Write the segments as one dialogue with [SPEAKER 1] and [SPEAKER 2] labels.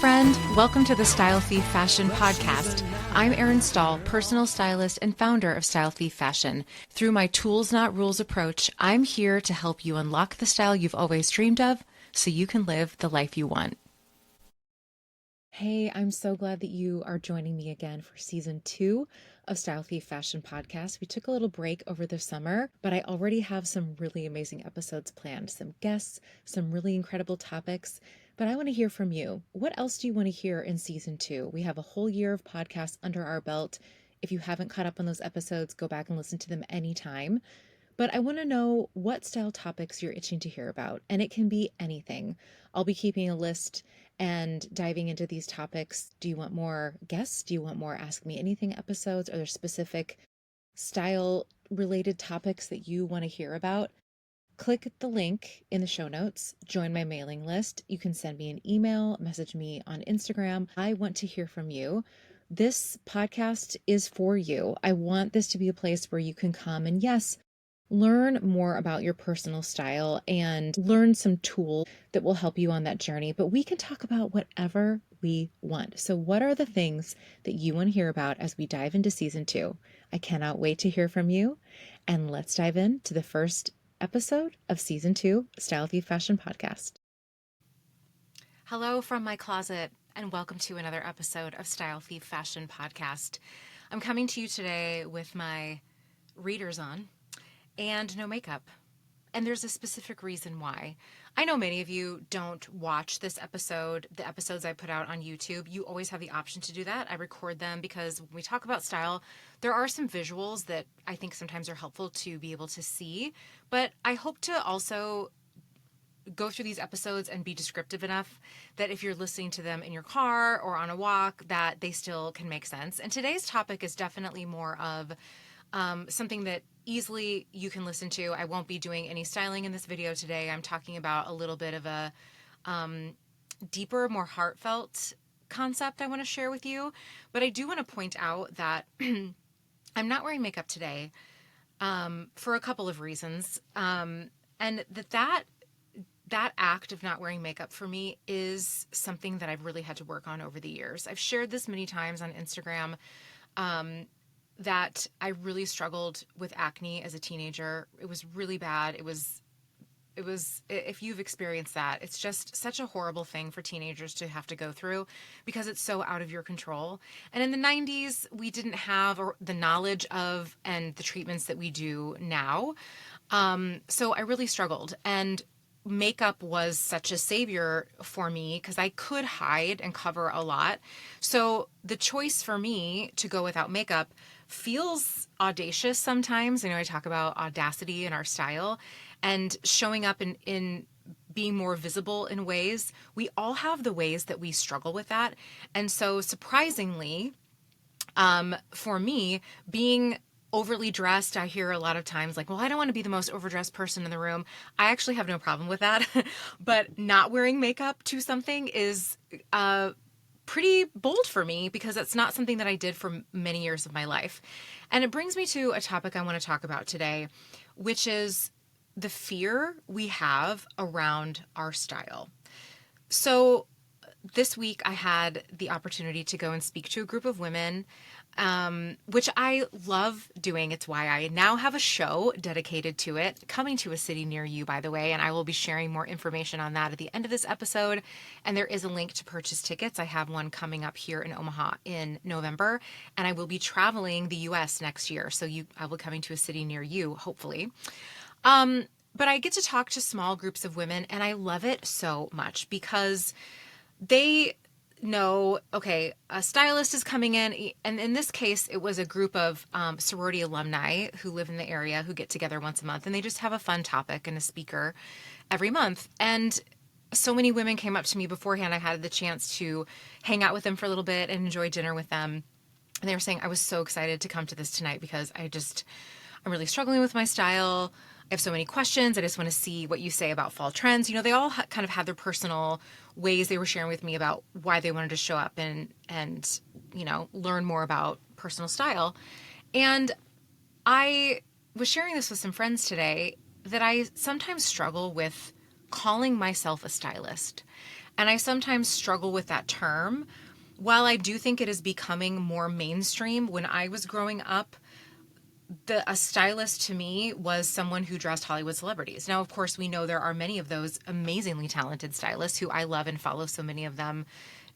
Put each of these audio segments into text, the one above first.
[SPEAKER 1] friend. Welcome to the Style Thief Fashion Podcast. I'm Erin Stahl, personal stylist and founder of Style Thief Fashion. Through my tools, not rules approach, I'm here to help you unlock the style you've always dreamed of so you can live the life you want. Hey, I'm so glad that you are joining me again for season 2 of Style Thief Fashion Podcast. We took a little break over the summer, but I already have some really amazing episodes planned, some guests, some really incredible topics. But I want to hear from you. What else do you want to hear in season 2? We have a whole year of podcasts under our belt. If you haven't caught up on those episodes, go back and listen to them anytime. But I want to know what style topics you're itching to hear about, and it can be anything. I'll be keeping a list and diving into these topics. Do you want more guests? Do you want more Ask Me Anything episodes? Are there specific style related topics that you want to hear about? Click the link in the show notes, join my mailing list. You can send me an email, message me on Instagram. I want to hear from you. This podcast is for you. I want this to be a place where you can come and yes, learn more about your personal style and learn some tools that will help you on that journey. But we can talk about whatever we want. So what are the things that you want to hear about as we dive into season 2? I cannot wait to hear from you. And let's dive into the first episode of season 2, Style Thief Fashion Podcast. Hello from my closet, and welcome to another episode of Style Thief Fashion Podcast. I'm coming to you today with my readers on and no makeup. And there's a specific reason why. I know many of you don't watch this episode, the episodes I put out on YouTube. You always have the option to do that. I record them because when we talk about style, there are some visuals that I think sometimes are helpful to be able to see. But I hope to also go through these episodes and be descriptive enough that if you're listening to them in your car or on a walk, that they still can make sense. And today's topic is definitely more of something that easily you can listen to. I won't be doing any styling in this video today. I'm talking about a little bit of a deeper, more heartfelt concept I want to share with you. But I do want to point out that I'm not wearing makeup today for a couple of reasons. And that act of not wearing makeup for me is something that I've really had to work on over the years. I've shared this many times on Instagram. That I really struggled with acne as a teenager. It was really bad. It was, if you've experienced that, it's just such a horrible thing for teenagers to have to go through because it's so out of your control. And in the 90s, we didn't have the knowledge of and the treatments that we do now. So I really struggled, and makeup was such a savior for me because I could hide and cover a lot. So the choice for me to go without makeup feels audacious sometimes. I know I talk about audacity in our style and showing up in being more visible in ways. We all have the ways that we struggle with that. And so surprisingly, for me, being overly dressed, I hear a lot of times like, well, I don't want to be the most overdressed person in the room. I actually have no problem with that. But not wearing makeup to something is pretty bold for me because it's not something that I did for many years of my life. And it brings me to a topic I want to talk about today, which is the fear we have around our style. So this week I had the opportunity to go and speak to a group of women, which I love doing. It's why I now have a show dedicated to it, coming to a city near you, by the way, and I will be sharing more information on that at the end of this episode. And there is a link to purchase tickets. I have one coming up here in Omaha in November, and I will be traveling the U.S. next year. So I will be coming to a city near you, hopefully. But I get to talk to small groups of women, and I love it so much because they know, okay, a stylist is coming in. And in this case, it was a group of sorority alumni who live in the area who get together once a month, and they just have a fun topic and a speaker every month. And so many women came up to me beforehand. I had the chance to hang out with them for a little bit and enjoy dinner with them. And they were saying, I was so excited to come to this tonight because I'm really struggling with my style. I have so many questions. I just want to see what you say about fall trends. You know, they all kind of had their personal ways they were sharing with me about why they wanted to show up and you know, learn more about personal style. And I was sharing this with some friends today that I sometimes struggle with calling myself a stylist. And I sometimes struggle with that term. While I do think it is becoming more mainstream, when I was growing up, a stylist to me was someone who dressed Hollywood celebrities. Now, of course, we know there are many of those amazingly talented stylists who I love and follow so many of them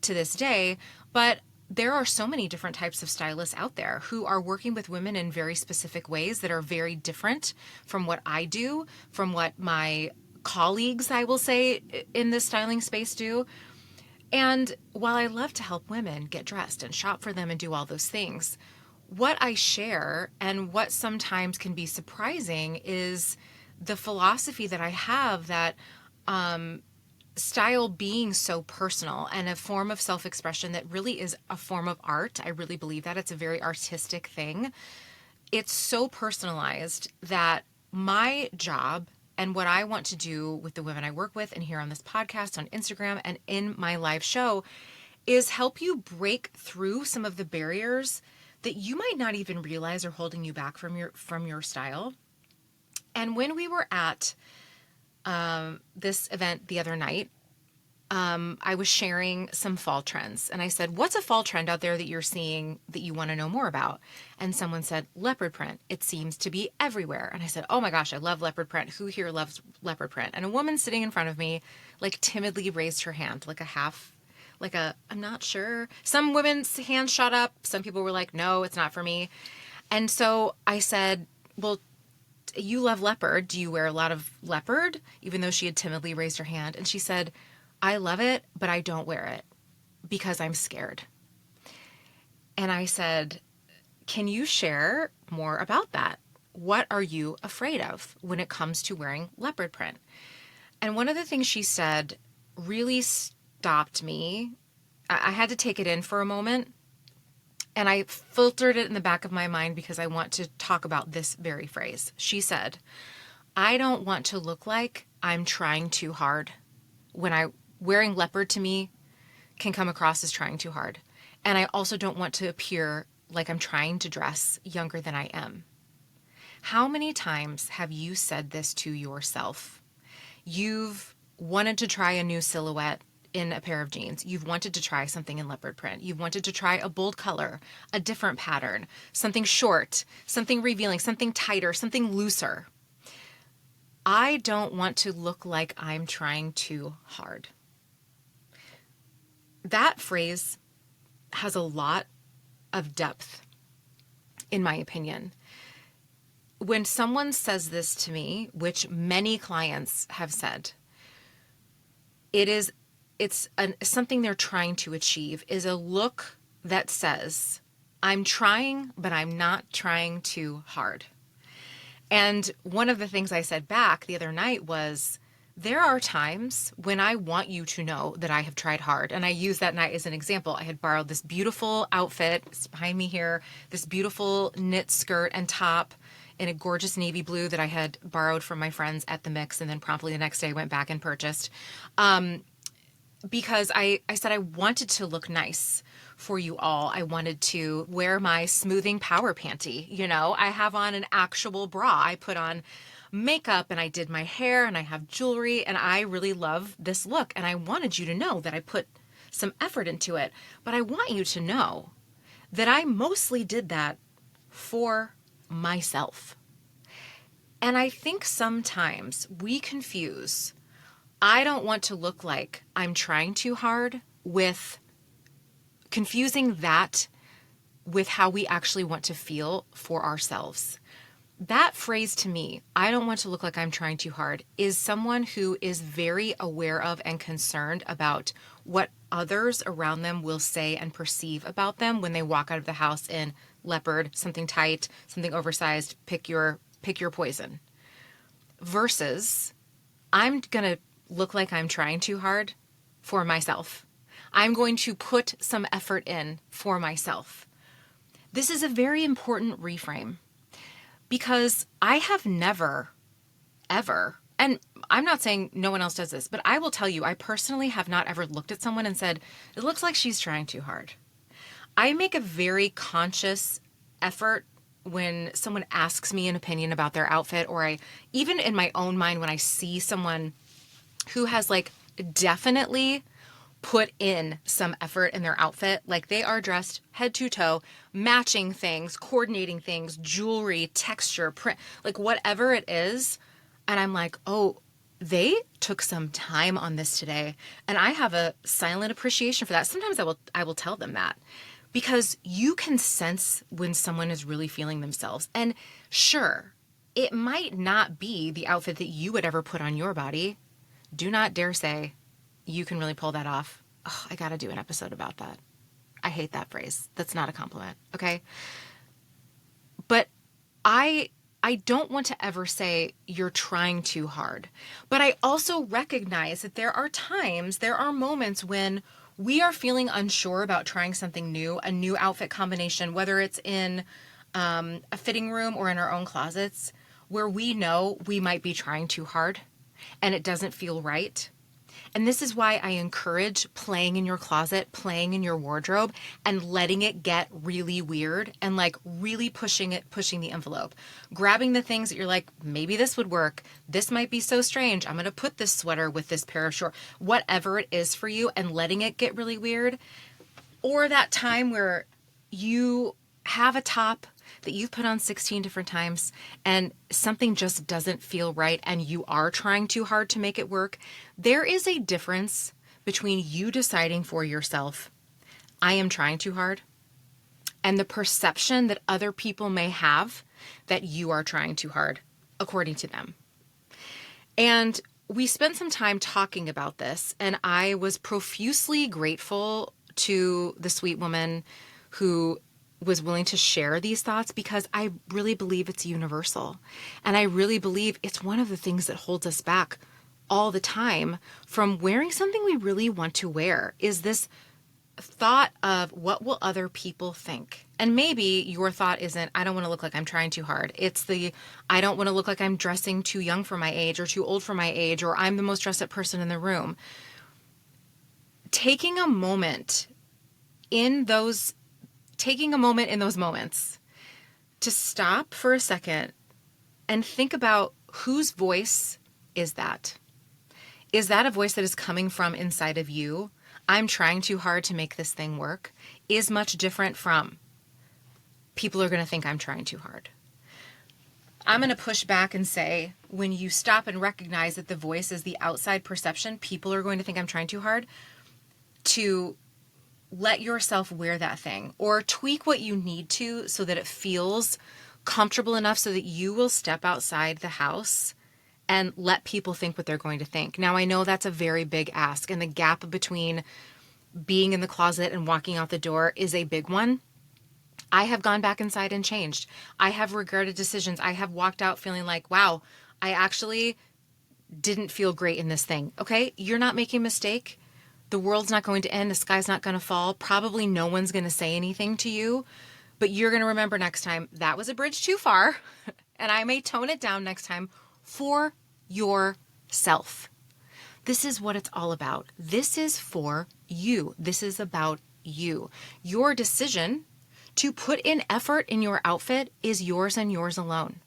[SPEAKER 1] to this day. But there are so many different types of stylists out there who are working with women in very specific ways that are very different from what I do, from what my colleagues, I will say, in this styling space do. And while I love to help women get dressed and shop for them and do all those things, what I share and what sometimes can be surprising is the philosophy that I have that style being so personal and a form of self-expression that really is a form of art. I really believe that it's a very artistic thing. It's so personalized that my job and what I want to do with the women I work with and here on this podcast, on Instagram, and in my live show is help you break through some of the barriers that you might not even realize are holding you back from your style. And when we were at this event the other night, I was sharing some fall trends. And I said, what's a fall trend out there that you're seeing that you want to know more about? And someone said, leopard print. It seems to be everywhere. And I said, oh my gosh, I love leopard print. Who here loves leopard print? And a woman sitting in front of me, like timidly raised her hand, I'm not sure. Some women's hands shot up. Some people were like, no, it's not for me. And so I said, well, you love leopard. Do you wear a lot of leopard? Even though she had timidly raised her hand. And she said, I love it, but I don't wear it because I'm scared. And I said, can you share more about that? What are you afraid of when it comes to wearing leopard print? And one of the things she said really stopped me. I had to take it in for a moment, and I filtered it in the back of my mind because I want to talk about this very phrase. She said, I don't want to look like I'm trying too hard. Wearing leopard to me can come across as trying too hard. And I also don't want to appear like I'm trying to dress younger than I am. How many times have you said this to yourself? You've wanted to try a new silhouette in a pair of jeans. You've wanted to try something in leopard print. You've wanted to try a bold color, a different pattern, something short, something revealing, something tighter, something looser. I don't want to look like I'm trying too hard. That phrase has a lot of depth, in my opinion. When someone says this to me, which many clients have said, it's something they're trying to achieve is a look that says, I'm trying, but I'm not trying too hard. And one of the things I said back the other night was, there are times when I want you to know that I have tried hard. And I use that night as an example. I had borrowed this beautiful outfit, it's behind me here, this beautiful knit skirt and top in a gorgeous navy blue that I had borrowed from my friends at the Mix, and then promptly the next day went back and purchased. Because I said I wanted to look nice for you all. I wanted to wear my smoothing power panty. I have on an actual bra. I put on makeup and I did my hair and I have jewelry and I really love this look. And I wanted you to know that I put some effort into it. But I want you to know that I mostly did that for myself. And I think sometimes we confuse, I don't want to look like I'm trying too hard, with confusing that with how we actually want to feel for ourselves. That phrase to me, I don't want to look like I'm trying too hard, is someone who is very aware of and concerned about what others around them will say and perceive about them when they walk out of the house in leopard, something tight, something oversized, pick your poison. Versus, I'm going to look like I'm trying too hard for myself. I'm going to put some effort in for myself. This is a very important reframe. Because I have never, ever, and I'm not saying no one else does this, but I will tell you, I personally have not ever looked at someone and said, it looks like she's trying too hard. I make a very conscious effort when someone asks me an opinion about their outfit, or even in my own mind, when I see someone who has definitely put in some effort in their outfit. Like they are dressed head to toe, matching things, coordinating things, jewelry, texture, print, like whatever it is. And I'm like, oh, they took some time on this today. And I have a silent appreciation for that. Sometimes I will tell them that, because you can sense when someone is really feeling themselves. And sure, it might not be the outfit that you would ever put on your body. Do not dare say you can really pull that off. Oh, I got to do an episode about that. I hate that phrase. That's not a compliment. Okay. But I don't want to ever say you're trying too hard. But I also recognize that there are moments when we are feeling unsure about trying something new, a new outfit combination, whether it's in a fitting room or in our own closets, where we know we might be trying too hard and it doesn't feel right. And this is why I encourage playing in your closet, playing in your wardrobe, and letting it get really weird and like really pushing the envelope. Grabbing the things that you're like, maybe this would work. This might be so strange. I'm going to put this sweater with this pair of shorts, whatever it is for you, and letting it get really weird. Or that time where you have a top that you've put on 16 different times and something just doesn't feel right and you are trying too hard to make it work. There is a difference between you deciding for yourself, I am trying too hard, and the perception that other people may have that you are trying too hard, according to them. And we spent some time talking about this, and I was profusely grateful to the sweet woman who was willing to share these thoughts, because I really believe it's universal. And I really believe it's one of the things that holds us back all the time from wearing something we really want to wear, is this thought of what will other people think? And maybe your thought isn't, I don't want to look like I'm trying too hard. It's the, I don't want to look like I'm dressing too young for my age or too old for my age, or I'm the most dressed up person in the room. Taking a moment in those moments to stop for a second and think about whose voice is that? Is that a voice that is coming from inside of you? I'm trying too hard to make this thing work, is much different from people are going to think I'm trying too hard. I'm going to push back and say, when you stop and recognize that the voice is the outside perception, people are going to think I'm trying too hard, to let yourself wear that thing or tweak what you need to so that it feels comfortable enough so that you will step outside the house and let people think what they're going to think. Now, I know that's a very big ask, and the gap between being in the closet and walking out the door is a big one. I have gone back inside and changed. I have regretted decisions. I have walked out feeling like, wow, I actually didn't feel great in this thing. Okay, you're not making a mistake. The world's not going to end. The sky's not going to fall. Probably no one's going to say anything to you, but you're going to remember next time that was a bridge too far, and I may tone it down next time for yourself. This is what it's all about. This is for you. This is about you. Your decision to put in effort in your outfit is yours and yours alone.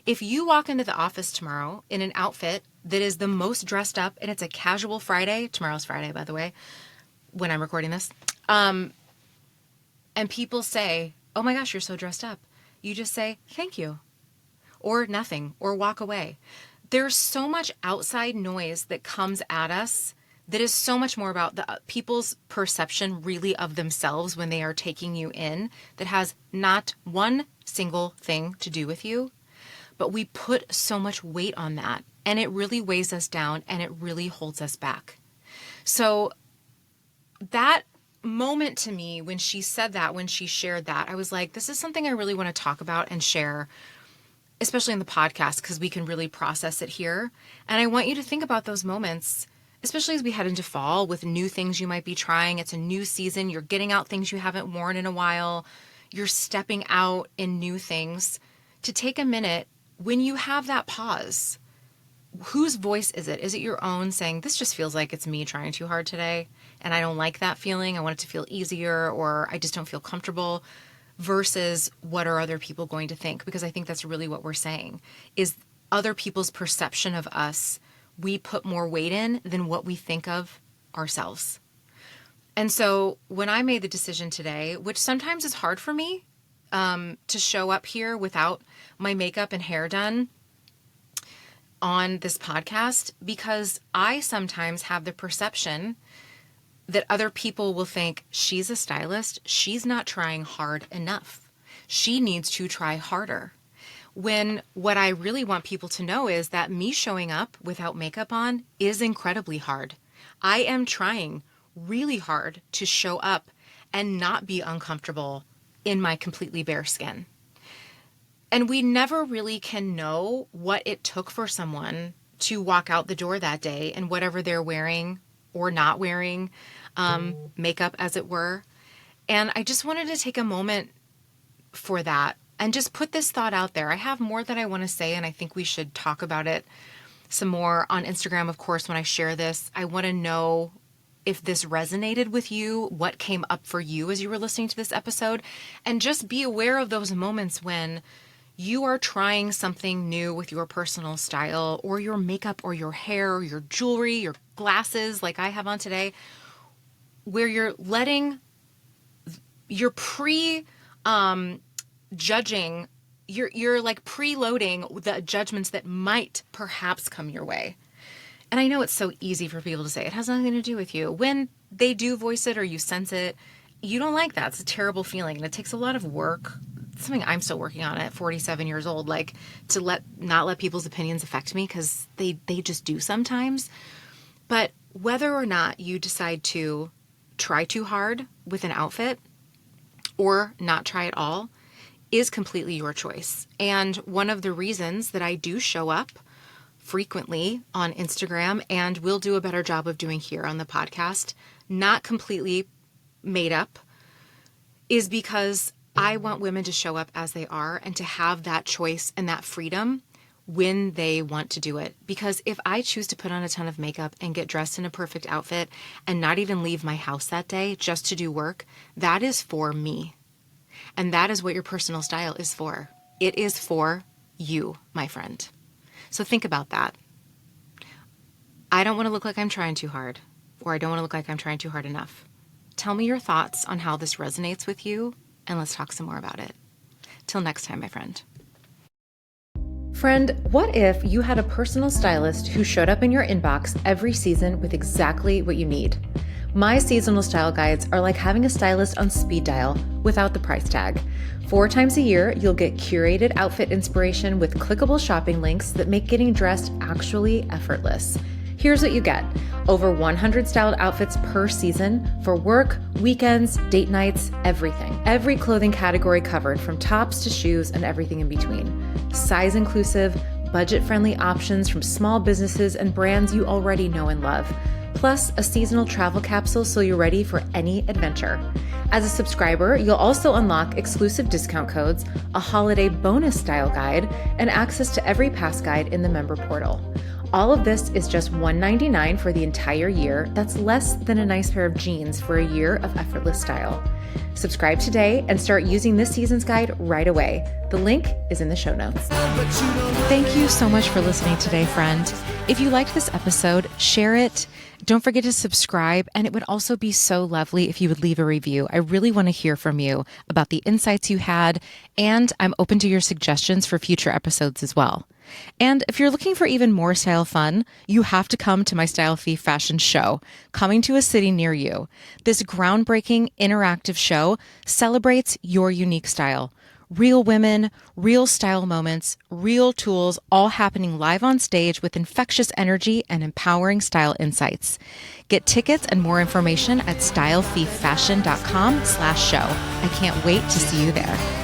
[SPEAKER 1] If you walk into the office tomorrow in an outfit that is the most dressed up, and it's a casual Friday, tomorrow's Friday, by the way, when I'm recording this, and people say, oh my gosh, you're so dressed up, you just say, thank you, or nothing, or walk away. There's so much outside noise that comes at us that is so much more about the people's perception really of themselves when they are taking you in, that has not one single thing to do with you. But we put so much weight on that, and it really weighs us down, and it really holds us back. So that moment to me, when she said that, when she shared that, I was like, this is something I really want to talk about and share, especially in the podcast, because we can really process it here. And I want you to think about those moments, especially as we head into fall with new things you might be trying. It's a new season. You're getting out things you haven't worn in a while. You're stepping out in new things. To take a minute, when you have that pause, whose voice is it? Is it your own saying, this just feels like it's me trying too hard today, and I don't like that feeling. I want it to feel easier, or I just don't feel comfortable, versus what are other people going to think? Because I think that's really what we're saying, is other people's perception of us, we put more weight in than what we think of ourselves. And so when I made the decision today, which sometimes is hard for me, to show up here without my makeup and hair done on this podcast, because I sometimes have the perception that other people will think she's a stylist, she's not trying hard enough. She needs to try harder. When what I really want people to know is that me showing up without makeup on is incredibly hard. I am trying really hard to show up and not be uncomfortable in my completely bare skin. And we never really can know what it took for someone to walk out the door that day and whatever they're wearing or not wearing, makeup as it were. And I just wanted to take a moment for that and just put this thought out there. I have more that I want to say, and I think we should talk about it some more on Instagram, of course, when I share this. I want to know if this resonated with you, what came up for you as you were listening to this episode, and just be aware of those moments when you are trying something new with your personal style or your makeup or your hair, or your jewelry, your glasses like I have on today, where you're letting, you're judging, you're like preloading the judgments that might perhaps come your way. And I know it's so easy for people to say it has nothing to do with you. When they do voice it or you sense it, you don't like that. It's a terrible feeling, and it takes a lot of work. It's something I'm still working on at 47 years old, like to not let people's opinions affect me, because they just do sometimes. But whether or not you decide to try too hard with an outfit or not try at all is completely your choice. And one of the reasons that I do show up frequently on Instagram, and will do a better job of doing here on the podcast, not completely made up, is because I want women to show up as they are and to have that choice and that freedom when they want to do it. Because if I choose to put on a ton of makeup and get dressed in a perfect outfit and not even leave my house that day just to do work, that is for me. And that is what your personal style is for. It is for you, my friend. So think about that. I don't want to look like I'm trying too hard, or I don't want to look like I'm trying too hard enough. Tell me your thoughts on how this resonates with you, and let's talk some more about it. Till next time, my friend. Friend, what if you had a personal stylist who showed up in your inbox every season with exactly what you need? My seasonal style guides are like having a stylist on speed dial without the price tag. 4 times a year, you'll get curated outfit inspiration with clickable shopping links that make getting dressed actually effortless. Here's what you get: over 100 styled outfits per season for work, weekends, date nights, everything. Every clothing category covered, from tops to shoes and everything in between. Size inclusive, budget-friendly options from small businesses and brands you already know and love. Plus a seasonal travel capsule so you're ready for any adventure. As a subscriber, you'll also unlock exclusive discount codes, a holiday bonus style guide, and access to every past guide in the member portal. All of this is just $199 for the entire year. That's less than a nice pair of jeans for a year of effortless style. Subscribe today and start using this season's guide right away. The link is in the show notes. Thank you so much for listening today, friend. If you liked this episode, share it. Don't forget to subscribe, and it would also be so lovely if you would leave a review. I really want to hear from you about the insights you had, and I'm open to your suggestions for future episodes as well. And if you're looking for even more style fun, you have to come to my Style Thief Fashion Show, coming to a city near you. This groundbreaking interactive show celebrates your unique style. Real women, real style moments, real tools, all happening live on stage with infectious energy and empowering style insights. Get tickets and more information at stylethieffashion.com/show. I can't wait to see you there.